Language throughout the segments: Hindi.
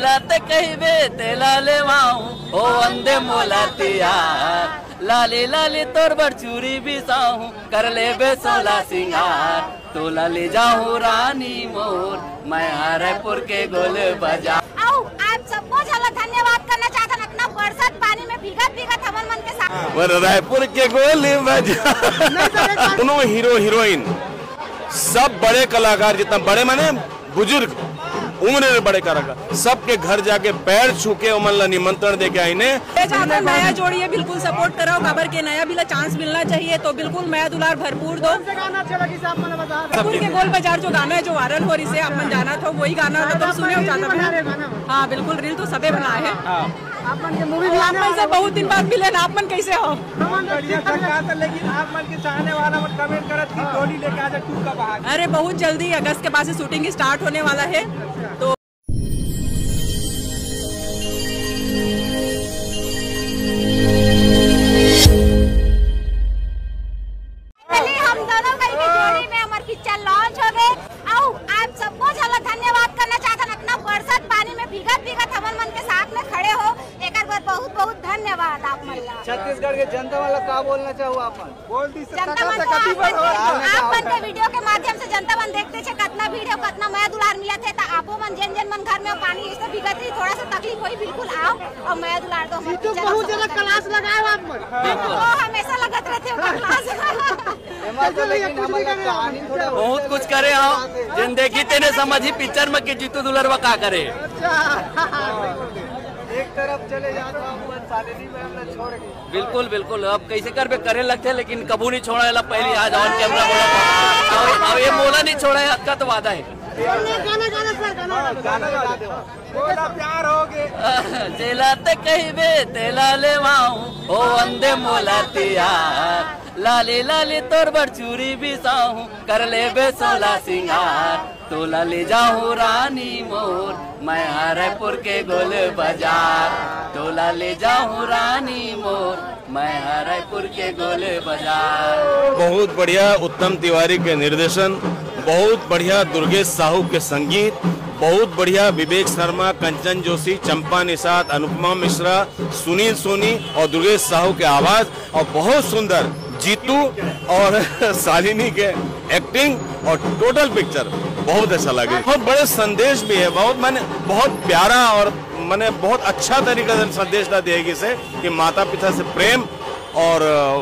लाते कहिबे ते लाले माऊ ओ वंदे मोलातिया लाली लाली तोर बड़ चूरी भी साहू कर ले बे सोला सिंगार तो लाली जाऊँ रानी मोर मैं हरपुर के गोल बजा। आप सबको धन्यवाद करना चाहता हूँ अपना बरसात पानी में भीगत हमन मन के साथ रायपुर के गोल बजा। दोनों हीरो हीरोइन सब बड़े कलाकार, जितना बड़े माने बुजुर्ग उम्र में बड़े कलाकार, सबके घर जाके पैर छू के उमन निमंत्रण दे के आई ने नया जोड़िए बिल्कुल सपोर्ट करो खबर के नया भी चांस मिलना चाहिए तो बिल्कुल मैं दुलार भरपूर दो। रायपुर के गोल बाजार जो गाना है जो वायरल हो रही से आप जाना था वही गाना तो सुने जाता। हाँ बिल्कुल रील तो सबे बनाए है। आप से बहुत दिन बाद मिले आप मन कैसे हो? लेकिन आप मन के चाहने वाला कमेंट करत कि टोली लेके आ जा टू का बाहर। अरे बहुत जल्दी अगस्त के बाद से शूटिंग स्टार्ट होने वाला है तो हम दोनों का जोड़ी में हमारी पिक्चर लॉन्च हो गए। आप सबको धन्यवाद करना चाहता हूँ अपना बरसात पानी में भीगत हमन मन के साथ में खड़े हो एक बार बहुत बहुत धन्यवाद आप मन। छत्तीसगढ़ के जनता वाला का बोलना चाहूँ आप बोल दी आप मन के वीडियो के माध्यम से जनता मन देखते छे कितना वीडियो कितना मैं दुलार मिला थे तो आपो मन जन जन मन घर में पानी ऐसे भीगत रही थोड़ा सा तकलीफ हुई बिल्कुल आओ और मैं दुलार दो बहुत ज्यादा क्लास लगाओ आप मन वो हमेशा लगत रहते हो क्लास। बहुत कुछ करे आओ जिन देखी तेने समझी पिक्चर में कि जीतू दुलरवा का करे। एक तरफ चले जाता सालिनी में हमने छोड़ के बिल्कुल बिल्कुल अब कैसे कर बे करे लगते लेकिन कबू नहीं छोड़ा ला पहले आ जाओ कैमरा बोला अब ये बोला नहीं छोड़ा है आपका तो वादा है। प्यार हो गए जेलाते कहिबे ते लाले माऊ ओ वंदे मोलातिया लाली लाली तोर बड़ चूरी भी साहू कर ले बे सोला सिंगार तो लाली जाऊँ रानी मोर मैं हरपुर के गोल बाजार तो लाली जाऊँ रानी मोर मैं हरपुर के गोल बाजार। बहुत बढ़िया उत्तम तिवारी के निर्देशन, बहुत बढ़िया दुर्गेश साहू के संगीत, बहुत बढ़िया विवेक शर्मा, कंचन जोशी, चंपा निषाद, अनुपमा मिश्रा, सुनील सोनी और दुर्गेश साहू के आवाज और बहुत सुंदर जीतू और शालिनी के एक्टिंग और टोटल पिक्चर बहुत अच्छा लगे। बहुत बड़े संदेश भी है, बहुत प्यारा और मैंने बहुत अच्छा तरीके से संदेश देगी से कि माता पिता से प्रेम और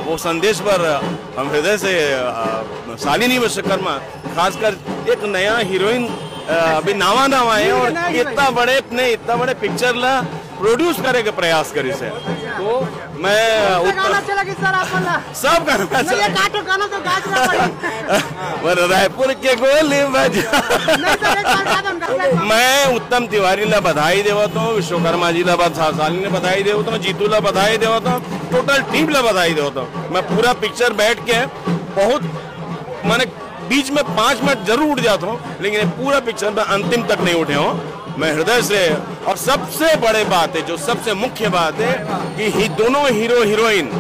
वो संदेश पर हम हृदय से शालिनी विश्वकर्मा खासकर एक नया हीरोइन अभी नवा है और इतना बड़े पिक्चर ला प्रोड्यूस करे के प्रयास करी से तो मैं सब रायपुर के गोल बजा। मैं उत्तम तिवारी ला बधाई देवत हूँ, विश्वकर्मा जी ला शालिनी ने बधाई देवत हूँ, जीतू ला बधाई देवत हूँ, टोटल टीम ला बधाई देवत हूँ। मैं पूरा पिक्चर बैठ के बहुत मैंने बीच में 5 मिनट जरूर उठ जाता हूँ लेकिन पूरा पिक्चर में अंतिम तक नहीं उठे हूँ मैं हृदय से। और सबसे बड़े बात है जो सबसे मुख्य बात है कि दोनों हीरो हीरोइन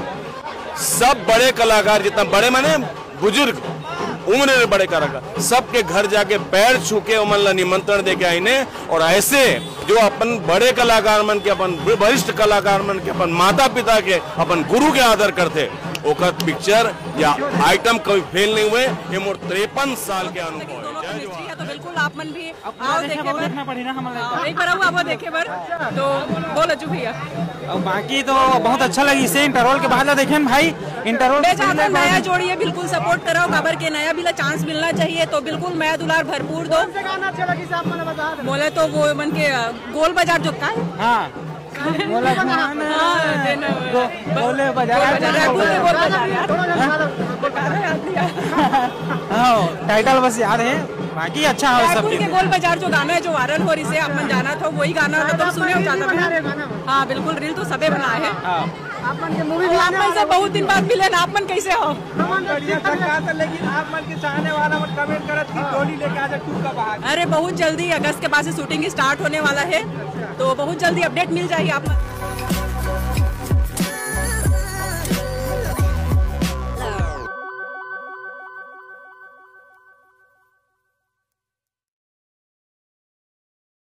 सब बड़े कलाकार, जितना बड़े माने बुजुर्ग उम्र में बड़े कलाकार, सबके घर जाके पैर छू के उमन निमंत्रण दे के आई ने और ऐसे जो अपन बड़े कलाकार मन के अपन वरिष्ठ कलाकार मन के अपन माता पिता के अपन गुरु के आदर करते ओकर पिक्चर या आइटम कभी फेल नहीं हुए। ये मोर 53 साल के अनुभव है तो बिल्कुल आप मन भी आओ देखे एक बार आओ देखे बर तो बोल अजू भैया और बाकी तो बहुत अच्छा लगी इसे इंटरवल के बाद देखे भाई इंटरवल नया जोड़िए बिल्कुल सपोर्ट करो खबर के नया भी चांस मिलना चाहिए तो बिल्कुल मैं दुलार भरपूर दो। बोले तो वो मन के गोल बाजार जो का टाइटल बस याद है बाकी अच्छा है सब के गोल बाजार जो गाना है जो वायरल हो रही से आप जाना था वही गाना तो सुने जाता। हाँ बिल्कुल रील तो सबे बनाए है। आप से बहुत दिन बाद मिले आप मन कैसे हो? लेकिन आप मन के चाहने वाला कमेंट करत कि टोली लेके आ जा टू का बाहर। अरे बहुत जल्दी अगस्त के बाद से शूटिंग स्टार्ट होने वाला है तो बहुत जल्दी अपडेट मिल जाएगी आप